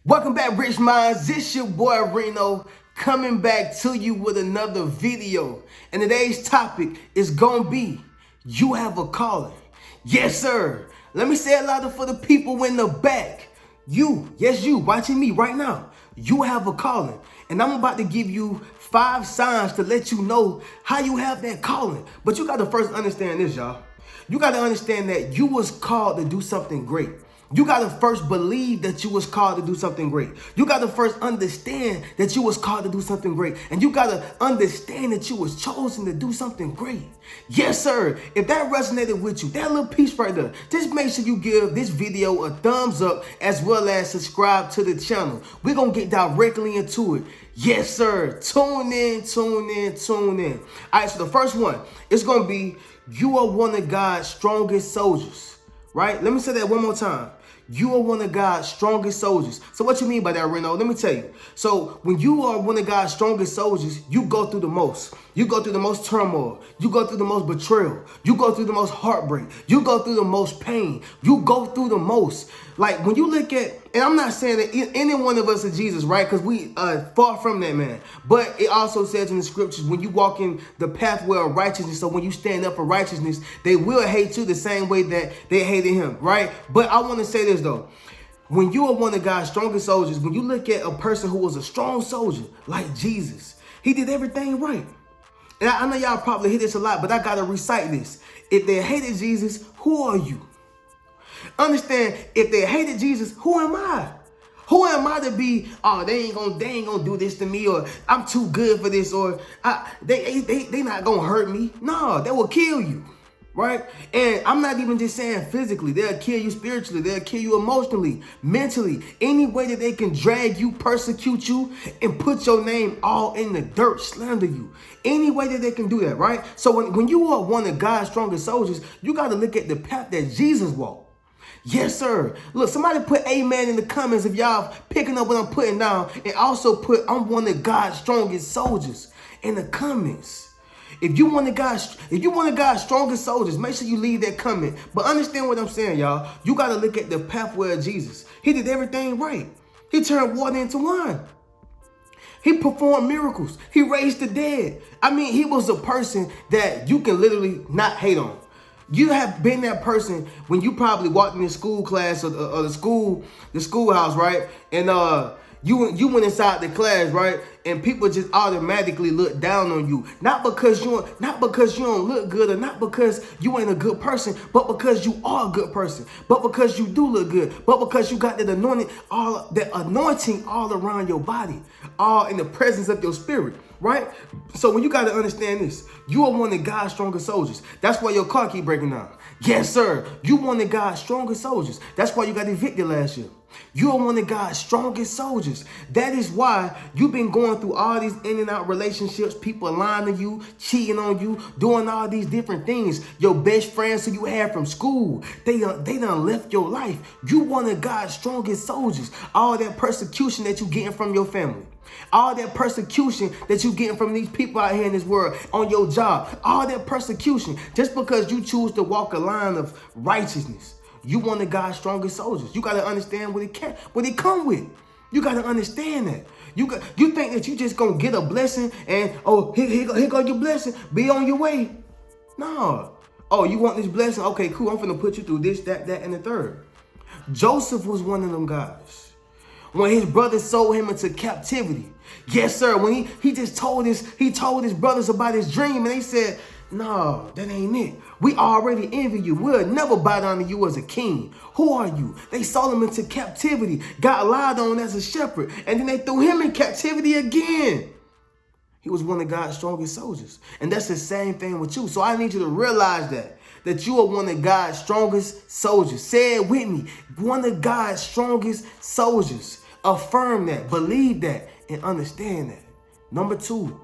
Welcome back, Rich Minds. This your boy Reno coming back to you with another video. And today's topic is gonna be, you have a calling. Yes, sir. Let me say it louder for the people in the back. You, yes, you watching me right now. You have a calling. And I'm about to give you 5 signs to let you know how you have that calling. But you gotta first understand this, y'all. You gotta understand that you was called to do something great. You got to first believe that you was called to do something great. You got to first understand that you was called to do something great. And you got to understand that you was chosen to do something great. Yes, sir. If that resonated with you, that little piece right there, just make sure you give this video a thumbs up as well as subscribe to the channel. We're going to get directly into it. Yes, sir. Tune in, tune in, tune in. All right, so the first one, it's going to be, you are one of God's strongest soldiers. Right? Let me say that one more time. You are one of God's strongest soldiers. So what you mean by that, Reno? Let me tell you. So when you are one of God's strongest soldiers, you go through the most. You go through the most turmoil. You go through the most betrayal. You go through the most heartbreak. You go through the most pain. You go through the most. Like when you look at, and I'm not saying that any one of us are Jesus, right? Because we are far from that, man. But it also says in the scriptures, when you walk in the pathway of righteousness, so when you stand up for righteousness, they will hate you the same way that they hated him, right? But I want to say this, though. When you are one of God's strongest soldiers, when you look at a person who was a strong soldier, like Jesus, he did everything right. And I know y'all probably hear this a lot, but I got to recite this. If they hated Jesus, who are you? Understand, if they hated Jesus, who am I? Who am I to be, oh, they ain't gonna do this to me, or I'm too good for this, or they not gonna hurt me. No, they will kill you, right? And I'm not even just saying physically. They'll kill you spiritually. They'll kill you emotionally, mentally. Any way that they can drag you, persecute you, and put your name all in the dirt, slander you. Any way that they can do that, right? So when you are one of God's strongest soldiers, you got to look at the path that Jesus walked. Yes, sir. Look, somebody put amen in the comments if y'all picking up what I'm putting down. And also put, I'm one of God's strongest soldiers in the comments. If you one of God's strongest soldiers, make sure you leave that comment. But understand what I'm saying, y'all. You got to look at the pathway of Jesus. He did everything right. He turned water into wine. He performed miracles. He raised the dead. I mean, he was a person that you can literally not hate on. You have been that person when you probably walked in the school class or the schoolhouse, right? And you went inside the class, right? And people just automatically look down on you, not because you don't look good, or not because you ain't a good person, but because you are a good person, but because you do look good, but because you got that anointing all around your body, all in the presence of your spirit. Right? So when you got to understand this, you are one of God's strongest soldiers. That's why your car keep breaking down. Yes, sir. You one of God's strongest soldiers. That's why you got evicted last year. You are one of God's strongest soldiers. That is why you've been going through all these in and out relationships, people lying to you, cheating on you, doing all these different things. Your best friends who you had from school, they done left your life. You one of God's strongest soldiers. All that persecution that you getting from your family. All that persecution that you getting from these people out here in this world, on your job, all that persecution, just because you choose to walk a line of righteousness. You one of God's strongest soldiers. You got to understand what it come with. You got to understand that. You think that you just gonna get a blessing and, oh, here go your blessing, be on your way. No. Oh, you want this blessing? Okay, cool. I'm finna put you through this, that, and the third. Joseph was one of them guys. When his brothers sold him into captivity. Yes, sir. When he told his brothers about his dream, and they said, no, that ain't it. We already envy you. We'll never bow down to you as a king. Who are you? They sold him into captivity, got lied on as a shepherd, and then they threw him in captivity again. He was one of God's strongest soldiers. And that's the same thing with you. So I need you to realize that you are one of God's strongest soldiers. Say it with me. One of God's strongest soldiers. Affirm that, believe that, and understand that. Number 2,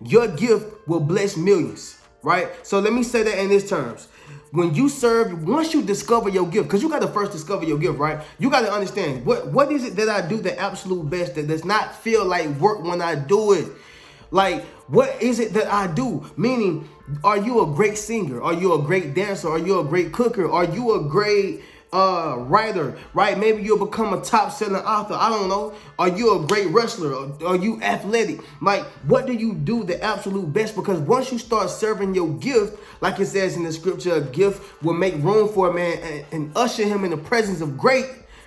your gift will bless millions, right? So let me say that in these terms. When you serve, once you discover your gift, because you got to first discover your gift, right? You got to understand, what is it that I do the absolute best that does not feel like work when I do it? Like, what is it that I do? Meaning, are you a great singer? Are you a great dancer? Are you a great cooker? Are you a great writer, right? Maybe you'll become a top-selling author. I don't know. Are you a great wrestler? Or are you athletic? Like, what do you do the absolute best? Because once you start serving your gift, like it says in the scripture, a gift will make room for a man and usher him in the presence of great.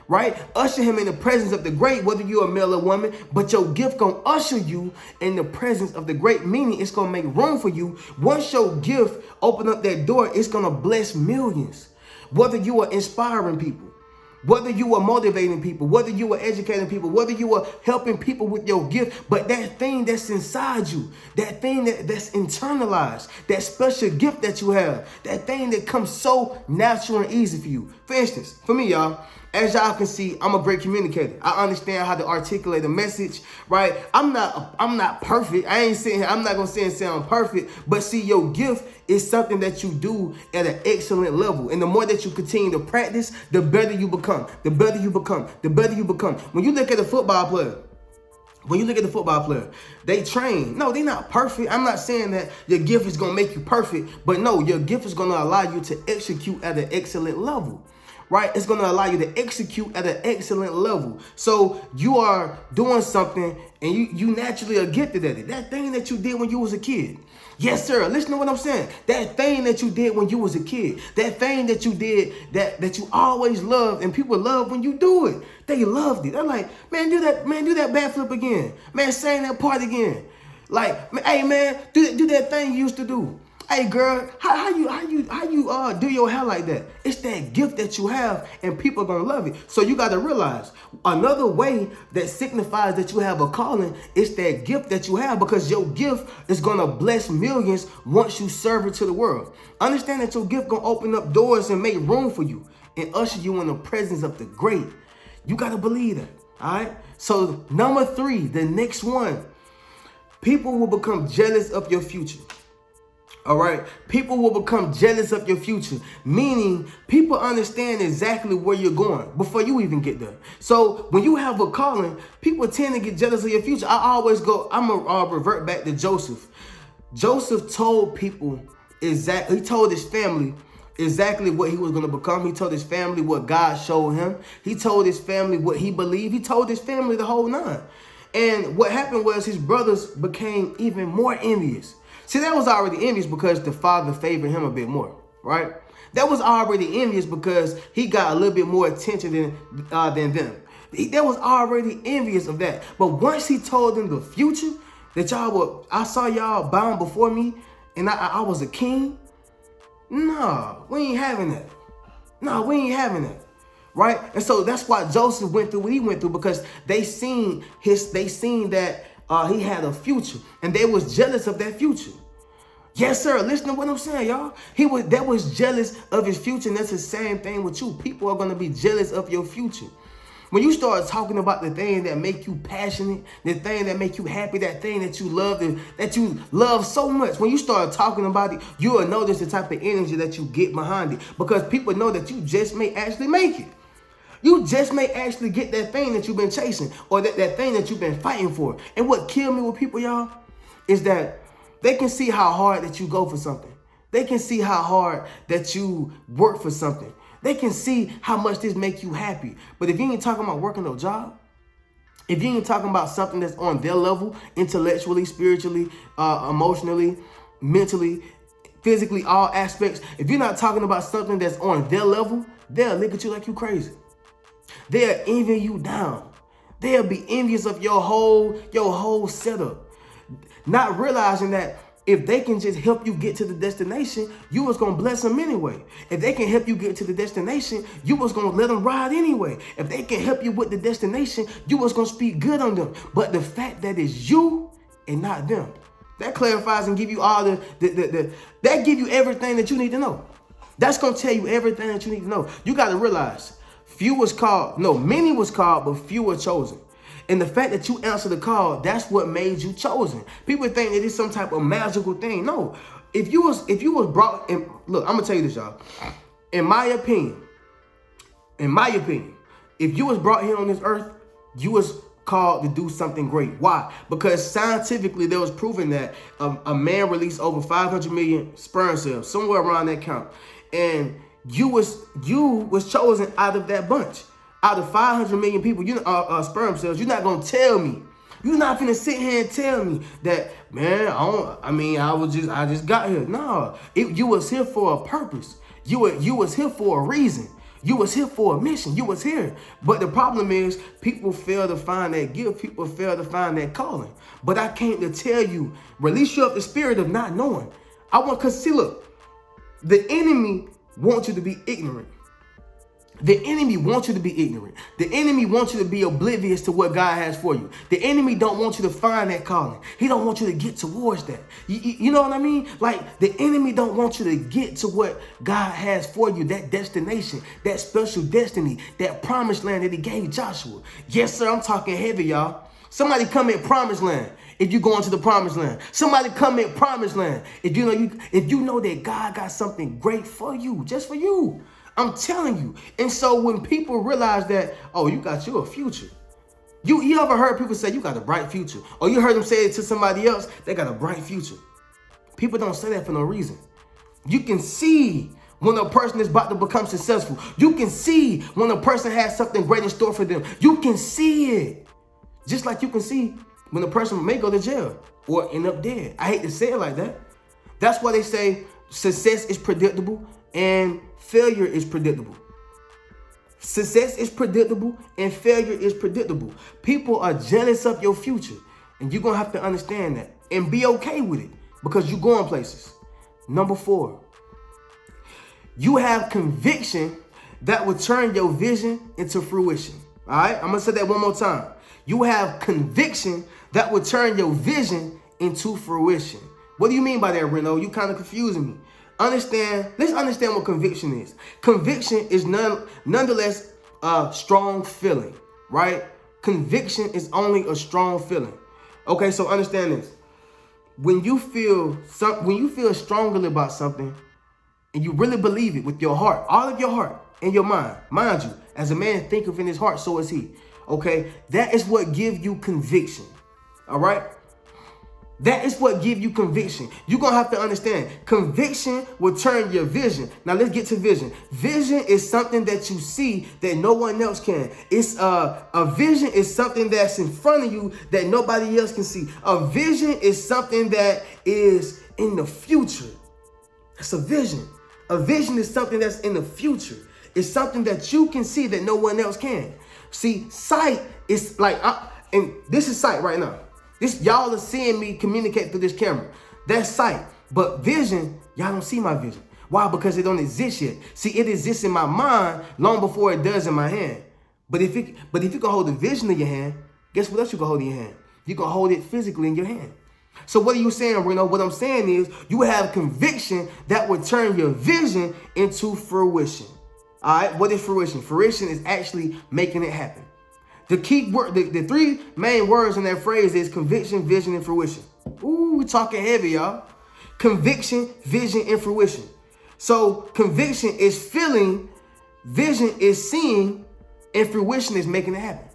Right? Usher him in the presence of the great, whether you're a male or woman, but your gift gonna usher you in the presence of the great, meaning it's gonna make room for you. Once your gift open up that door, it's gonna bless millions. Whether you are inspiring people, whether you are motivating people, whether you are educating people, whether you are helping people with your gift, but that thing that's inside you, that thing that's internalized, that special gift that you have, that thing that comes so natural and easy for you. For instance, for me, y'all, as y'all can see, I'm a great communicator. I understand how to articulate a message, right? I'm not perfect. I ain't saying I'm not gonna say I'm perfect, but see, your gift is something that you do at an excellent level. And the more that you continue to practice, the better you become. The better you become. The better you become. When you look at a football player, they train. No, they're not perfect. I'm not saying that your gift is gonna make you perfect, but no, your gift is gonna allow you to execute at an excellent level. Right? It's going to allow you to execute at an excellent level. So you are doing something and you naturally are gifted at it. That thing that you did when you was a kid. Yes, sir. Listen to what I'm saying. That thing that you did when you was a kid. That thing that you did that you always loved, and people love when you do it. They loved it. They're like, man, do that backflip again. Man, sing that part again. Like, hey man, do that thing you used to do. Hey girl, how you do your hair like that? It's that gift that you have, and people are gonna love it. So you gotta realize another way that signifies that you have a calling is that gift that you have, because your gift is gonna bless millions once you serve it to the world. Understand that your gift gonna open up doors and make room for you and usher you in the presence of the great. You gotta believe that. All right. So number 3, the next one, people will become jealous of your future. All right. People will become jealous of your future, meaning people understand exactly where you're going before you even get there. So when you have a calling, people tend to get jealous of your future. I'm going to revert back to Joseph. Joseph told people exactly, he told his family exactly what he was going to become. He told his family what God showed him. He told his family what he believed. He told his family the whole nine. And what happened was his brothers became even more envious. See, that was already envious because the father favored him a bit more, right? That was already envious because he got a little bit more attention than them. That was already envious of that. But once he told them the future, that I saw y'all bound before me and I was a king. No, we ain't having that. No, we ain't having that. Right? And so that's why Joseph went through what he went through, because they seen that he had a future, and they was jealous of that future. Yes, sir. Listen to what I'm saying, y'all. That was jealous of his future, and that's the same thing with you. People are going to be jealous of your future. When you start talking about the thing that make you passionate, the thing that make you happy, that thing that you love so much, when you start talking about it, you will notice the type of energy that you get behind it, because people know that you just may actually make it. You just may actually get that thing that you've been chasing, or that thing that you've been fighting for. And what killed me with people, y'all, is that they can see how hard that you go for something. They can see how hard that you work for something. They can see how much this make you happy. But if you ain't talking about working no job, if you ain't talking about something that's on their level, intellectually, spiritually, emotionally, mentally, physically, all aspects, if you're not talking about something that's on their level, they'll look at you like you crazy. They'll envy you down. They'll be envious of your whole setup. Not realizing that if they can just help you get to the destination, you was going to bless them anyway. If they can help you get to the destination, you was going to let them ride anyway. If they can help you with the destination, you was going to speak good on them. But the fact that it's you and not them, that clarifies and give you all that give you everything that you need to know. That's going to tell you everything that you need to know. You got to realize many was called, but few were chosen. And the fact that you answer the call, that's what made you chosen. People think that it's some type of magical thing. No, if you was brought in, look, I'm gonna tell you this, y'all. In my opinion, if you was brought here on this earth, you was called to do something great. Why? Because scientifically, there was proven that a man released over 500 million sperm cells, somewhere around that count. And you was chosen out of that bunch. Out of 500 million people, sperm cells, you're not gonna tell me. You're not gonna sit here and tell me that, man, I just got here. No, you was here for a purpose. You was here for a reason. You was here for a mission. You was here. But the problem is people fail to find that gift. People fail to find that calling. But I came to tell you, release you of the spirit of not knowing. Cause see, look, the enemy wants you to be ignorant. The enemy wants you to be ignorant. The enemy wants you to be oblivious to what God has for you. The enemy don't want you to find that calling. He don't want you to get towards that. You know what I mean? Like, the enemy don't want you to get to what God has for you, that destination, that special destiny, that promised land that he gave Joshua. Yes, sir, I'm talking heavy, y'all. Somebody come in promised land if you go into the promised land. Somebody come in promised land if you know that God got something great for you, just for you. I'm telling you. And so when people realize that, oh, you got you a future. You ever heard people say you got a bright future? Or you heard them say it to somebody else, they got a bright future. People don't say that for no reason. You can see when a person is about to become successful. You can see when a person has something great in store for them. You can see it. Just like you can see when a person may go to jail or end up dead. I hate to say it like that. That's why they say success is predictable and failure is predictable. Success is predictable and failure is predictable. People are jealous of your future, and you're going to have to understand that and be okay with it because you're going places. Number 4, you have conviction that will turn your vision into fruition. All right, I'm going to say that one more time. You have conviction that will turn your vision into fruition. What do you mean by that, Reno? You kind of confusing me. Let's understand what conviction is. Conviction is nonetheless a strong feeling, right? Conviction is only a strong feeling. Okay, so understand this. When you feel strongly about something and you really believe it with your heart, all of your heart and your mind, mind you, as a man thinketh in his heart, so is he. Okay, that is what gives you conviction. All right? That is what gives you conviction. You're going to have to understand. Conviction will turn your vision. Now, let's get to vision. Vision is something that you see that no one else can. It's a vision is something that's in front of you that nobody else can see. A vision is something that is in the future. That's a vision. A vision is something that's in the future. It's something that you can see that no one else can. See, sight is like, and this is sight right now. This, y'all are seeing me communicate through this camera. That's sight. But vision, y'all don't see my vision. Why? Because it don't exist yet. See, it exists in my mind long before it does in my hand. But if you can hold the vision in your hand, guess what else you can hold in your hand? You can hold it physically in your hand. So what are you saying, Reno? What I'm saying is you have conviction that would turn your vision into fruition. All right, what is fruition? Fruition is actually making it happen. The key word, the 3 main words in that phrase is conviction, vision, and fruition. Ooh, we're talking heavy, y'all. Conviction, vision, and fruition. So conviction is feeling, vision is seeing, and fruition is making it happen.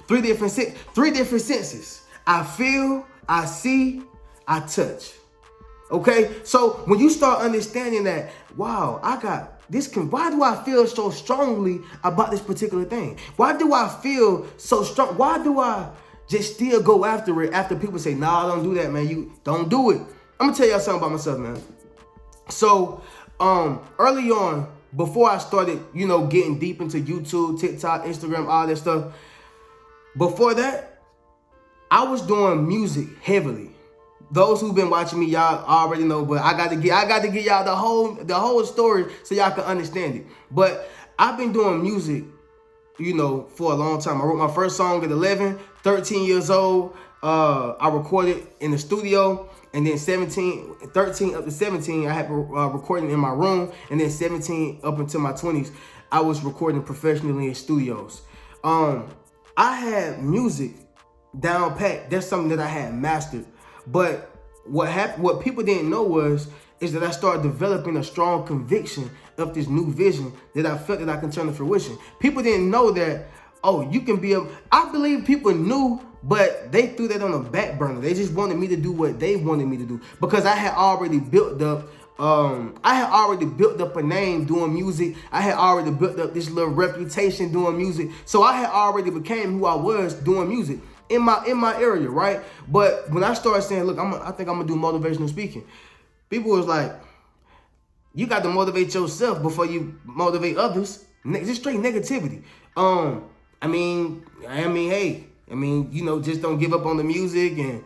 3 different senses. I feel, I see, I touch. Okay, so when you start understanding that, wow, I got this. Why do I feel so strongly about this particular thing? Why do I feel so strong? Why do I just still go after it after people say, nah, don't do that, man. You don't do it. I'm gonna tell y'all something about myself, man. So early on, before I started, getting deep into YouTube, TikTok, Instagram, all that stuff, before that, I was doing music heavily. Those who've been watching me, y'all already know, but I got to get y'all the whole story so y'all can understand it. But I've been doing music, for a long time. I wrote my first song at 11, 13 years old. I recorded in the studio, and then 13 up to 17, I had recording in my room, and then 17 up until my 20s, I was recording professionally in studios. I had music down pat. That's something that I had mastered. But what people didn't know is that I started developing a strong conviction of this new vision that I felt that I can turn to fruition. People didn't know that, you can be I believe people knew, but they threw that on the back burner. They just wanted me to do what they wanted me to do because I had already built up I had already built up a name doing music. I had already built up this little reputation doing music. So I had already became who I was doing music in my area, right? But when I started saying, look, I think I'm gonna do motivational speaking, people was like, you got to motivate yourself before you motivate others. Just straight negativity. Hey, just don't give up on the music, and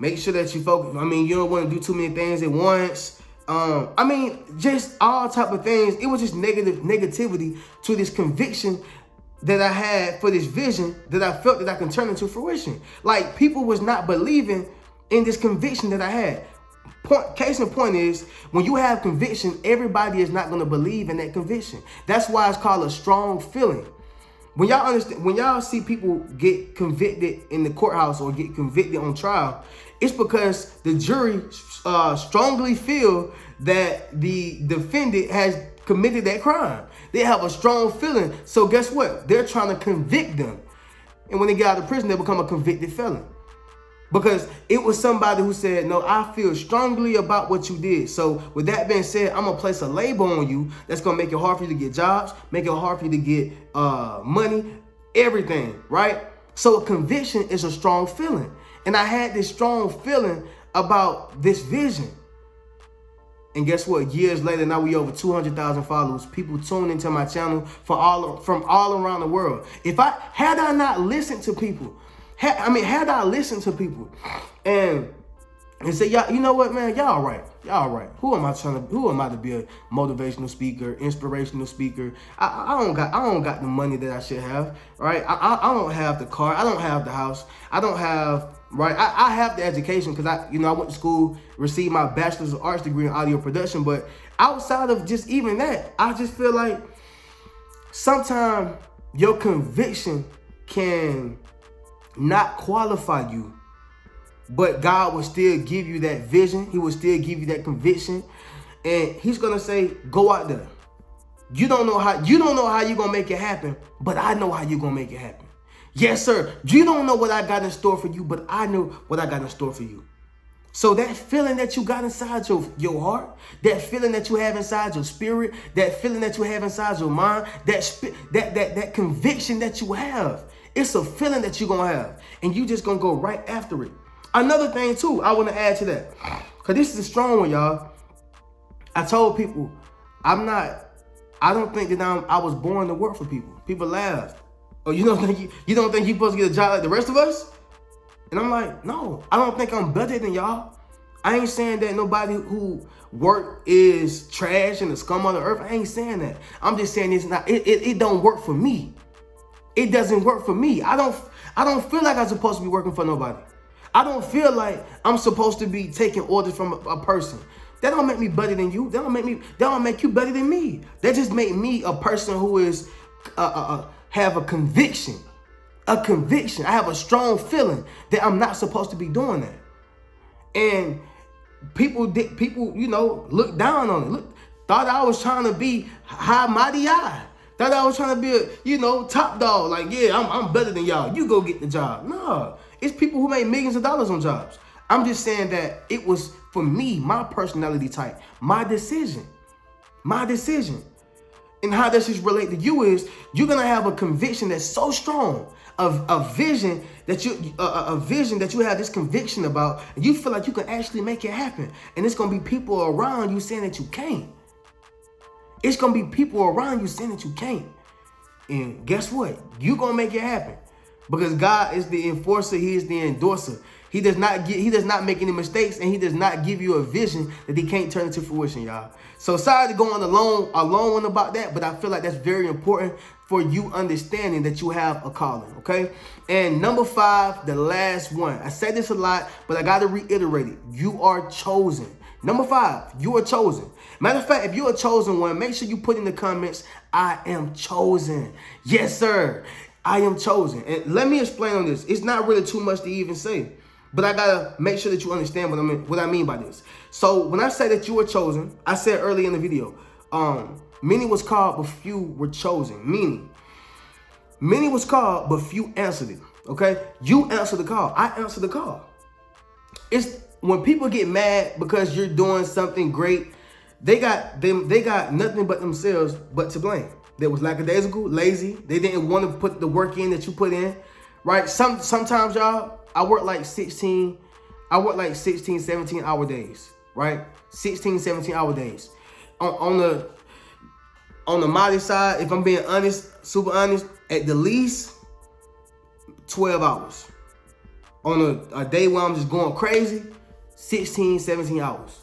make sure that you focus. You don't want to do too many things at once. Just all type of things. It was just negativity to this conviction that I had for this vision that I felt that I can turn into fruition. Like, people was not believing in this conviction that I had. Case in point is, when you have conviction, everybody is not going to believe in that conviction. That's why it's called a strong feeling. When y'all see people get convicted in the courthouse or get convicted on trial, it's because the jury strongly feel that the defendant has committed that crime. They have a strong feeling. So guess what? They're trying to convict them. And when they get out of prison, they become a convicted felon. Because it was somebody who said, no, I feel strongly about what you did. So with that being said, I'm going to place a label on you that's going to make it hard for you to get jobs, make it hard for you to get money, everything, right? So a conviction is a strong feeling. And I had this strong feeling about this vision. And guess what? Years later, now we over 200,000 followers. People tune into my channel from all around the world. Had I not listened to people, had I listened to people and say, y'all, you know what, man, y'all right. Who am I to be a motivational speaker, inspirational speaker? I don't got the money that I should have, right? I don't have the car. I don't have the house. I don't have, right? I have the education because I went to school, received my bachelor's of arts degree in audio production. But outside of just even that, I just feel like sometimes your conviction can not qualify you, but God will still give you that vision. He will still give you that conviction, and He's gonna say, "Go out there." You don't know how you're gonna make it happen, but I know how you're gonna make it happen. Yes, sir. You don't know what I got in store for you, but I know what I got in store for you. So that feeling that you got inside your heart, that feeling that you have inside your spirit, that feeling that you have inside your mind, that conviction that you have, it's a feeling that you're going to have, and you just going to go right after it. Another thing, too, I want to add to that, because this is a strong one, y'all. I told people, I don't think that I was born to work for people. People laughed. Oh, you don't think you're supposed to get a job like the rest of us? And I'm like, no, I don't think I'm better than y'all. I ain't saying that nobody who work is trash and the scum of the earth. I ain't saying that. I'm just saying it don't work for me. It doesn't work for me. I don't feel like I'm supposed to be working for nobody. I don't feel like I'm supposed to be taking orders from a person. That don't make me better than you. That don't make you better than me. That just make me a person who is have a conviction. A conviction. I have a strong feeling that I'm not supposed to be doing that. And people, look down on it. Thought I was trying to be high mighty I. Thought I was trying to be a, top dog. Like, yeah, I'm better than y'all. You go get the job. No, it's people who make millions of dollars on jobs. I'm just saying that it was, for me, my personality type, my decision. And how does this relate to you is, you're going to have a conviction that's so strong, a vision that you have this conviction about, and you feel like you can actually make it happen. And it's going to be people around you saying that you can't. It's going to be people around you saying that you can't. And guess what? You're going to make it happen. Because God is the enforcer. He is the endorser. He does not make any mistakes, and He does not give you a vision that He can't turn into fruition, y'all. So sorry to go on a long one about that, but I feel like that's very important for you understanding that you have a calling, okay? And number 5, the last one. I say this a lot, but I got to reiterate it. You are chosen. Number 5, you are chosen. Matter of fact, if you're a chosen one, make sure you put in the comments, I am chosen. Yes, sir. I am chosen. And let me explain on this. It's not really too much to even say, but I gotta make sure that you understand what I mean by this. So when I say that you were chosen, I said earlier in the video, many was called, but few were chosen. Meaning, many was called, but few answered it. Okay, you answered the call. I answered the call. when people get mad because you're doing something great, they got nothing but themselves but to blame. They was lackadaisical, lazy. They didn't want to put the work in that you put in, right? Sometimes, y'all, I work like 16, 17 hour days, right? 16, 17 hour days. On the modest side, if I'm being honest, super honest, at the least 12 hours. On a day where I'm just going crazy, 16, 17 hours.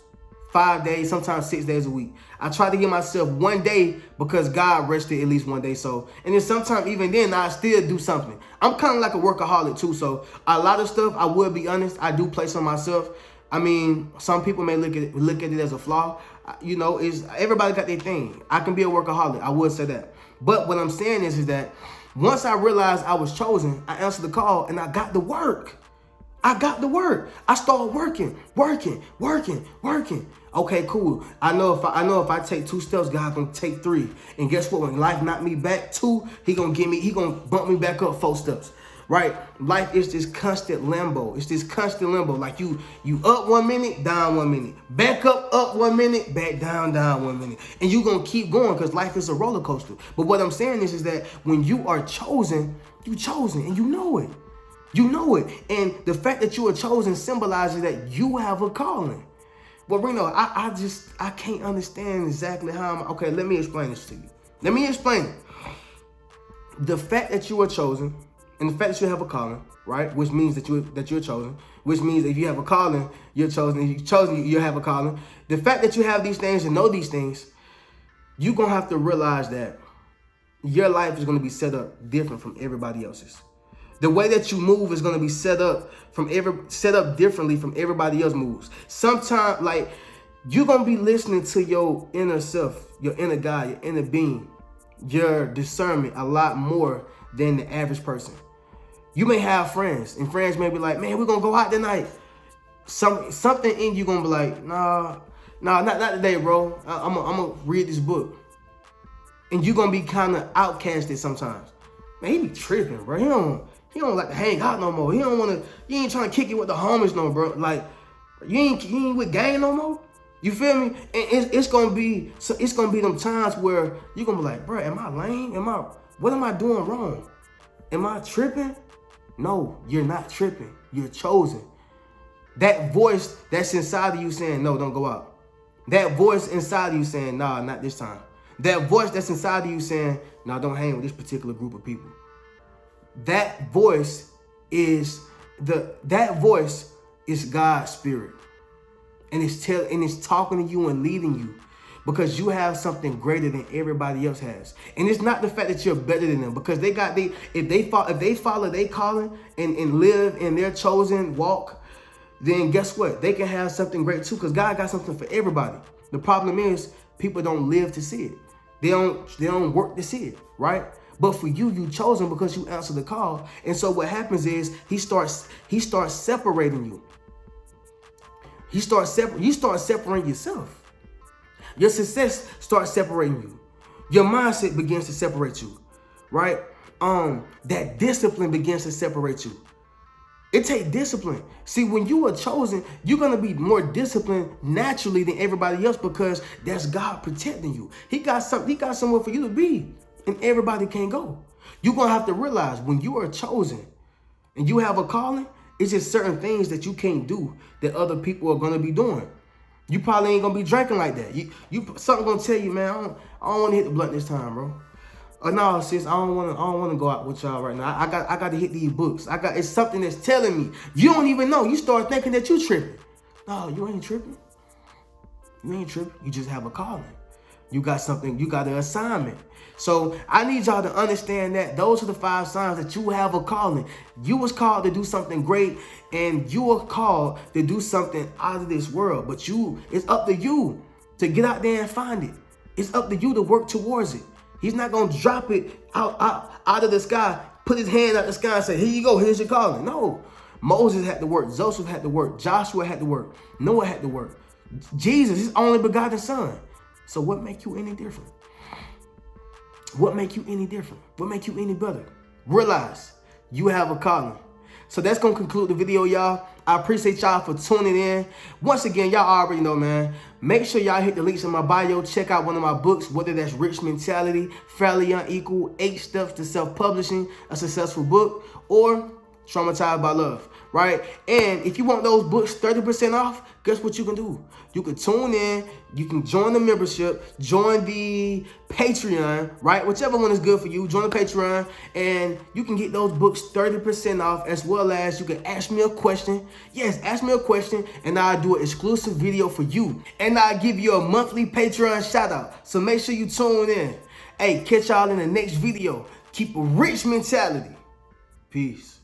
5 days, sometimes 6 days a week. I try to give myself 1 day because God rested at least 1 day. So, and then sometimes even then I still do something. I'm kind of like a workaholic too. So a lot of stuff, I will be honest, I do place on myself. I mean, some people may look at it as a flaw. You know, is everybody got their thing. I can be a workaholic. I would say that. But what I'm saying is that once I realized I was chosen, I answered the call and I got to work. I started working. Okay, cool. I know if I take 2 steps, God gonna take 3. And guess what? When life knocked me back 2, he gonna bump me back up 4 steps. Right? Life is this constant limbo. It's this constant limbo. Like you up 1 minute, down 1 minute. Back up 1 minute, back down 1 minute. And you gonna keep going because life is a roller coaster. But what I'm saying is that when you are chosen, you chosen and you know it. You know it. And the fact that you are chosen symbolizes that you have a calling. Well, Reno, I can't understand exactly how okay, let me explain this to you. Let me explain it. The fact that you are chosen and the fact that you have a calling, right? Which means that you're chosen. Which means if you have a calling, you're chosen. If you're chosen, you have a calling. The fact that you have these things and know these things, you're going to have to realize that your life is going to be set up different from everybody else's. The way that you move is going to be set up differently from everybody else's moves. Sometimes, like, you're going to be listening to your inner self, your inner God, your inner being, your discernment a lot more than the average person. You may have friends, and friends may be like, man, we're going to go out tonight. Something in you going to be like, nah, not today, bro. I'm going to read this book. And you're going to be kind of outcasted sometimes. Man, he be tripping, bro. He don't like to hang out no more. He ain't trying to kick it with the homies no, bro. Like, you ain't with gang no more. You feel me? And it's gonna be them times where you're gonna be like, bro, am I lame? What am I doing wrong? Am I tripping? No, you're not tripping. You're chosen. That voice that's inside of you saying, no, don't go out. That voice inside of you saying, nah, not this time. That voice that's inside of you saying, nah, don't hang with this particular group of people. That voice is God's spirit. And it's talking to you and leading you because you have something greater than everybody else has. And it's not the fact that you're better than them, because if they follow their calling and live in their chosen walk, then guess what? They can have something great too, because God got something for everybody. The problem is people don't live to see it. They don't work to see it, right? But for you, you chosen because you answer the call. And so what happens is he starts separating you. You start separating yourself. Your success starts separating you. Your mindset begins to separate you, right? That discipline begins to separate you. It takes discipline. See, when you are chosen, you're going to be more disciplined naturally than everybody else because that's God protecting you. He got somewhere for you to be, and everybody can't go. You're going to have to realize when you are chosen and you have a calling, it's just certain things that you can't do that other people are going to be doing. You probably ain't going to be drinking like that. Something going to tell you, man, I don't want to hit the blunt this time, bro. No, sis, I don't want to go out with y'all right now. I got to hit these books. It's something that's telling me. You don't even know. You start thinking that you tripping. No, you ain't tripping. You ain't tripping. You just have a calling. You got something. You got an assignment. So I need y'all to understand that those are the 5 signs that you have a calling. You was called to do something great, and you are called to do something out of this world. But it's up to you to get out there and find it. It's up to you to work towards it. He's not going to drop it out of the sky, put his hand out the sky and say, here you go, here's your calling. No. Moses had to work. Joseph had to work. Joshua had to work. Noah had to work. Jesus, his only begotten son. So what make you any different? What make you any different? What make you any better? Realize you have a calling. So that's going to conclude the video, y'all. I appreciate y'all for tuning in. Once again, y'all already know, man. Make sure y'all hit the links in my bio. Check out one of my books, whether that's Rich Mentality, Fairly Unequal, 8 Steps to Self-Publishing a Successful Book, or Traumatized by Love, right? And if you want those books 30% off, guess what you can do? You can tune in, you can join the membership, join the Patreon, right? Whichever one is good for you, join the Patreon, and you can get those books 30% off, as well as you can ask me a question. Yes, ask me a question, and I'll do an exclusive video for you. And I'll give you a monthly Patreon shout out. So make sure you tune in. Hey, catch y'all in the next video. Keep a rich mentality. Peace.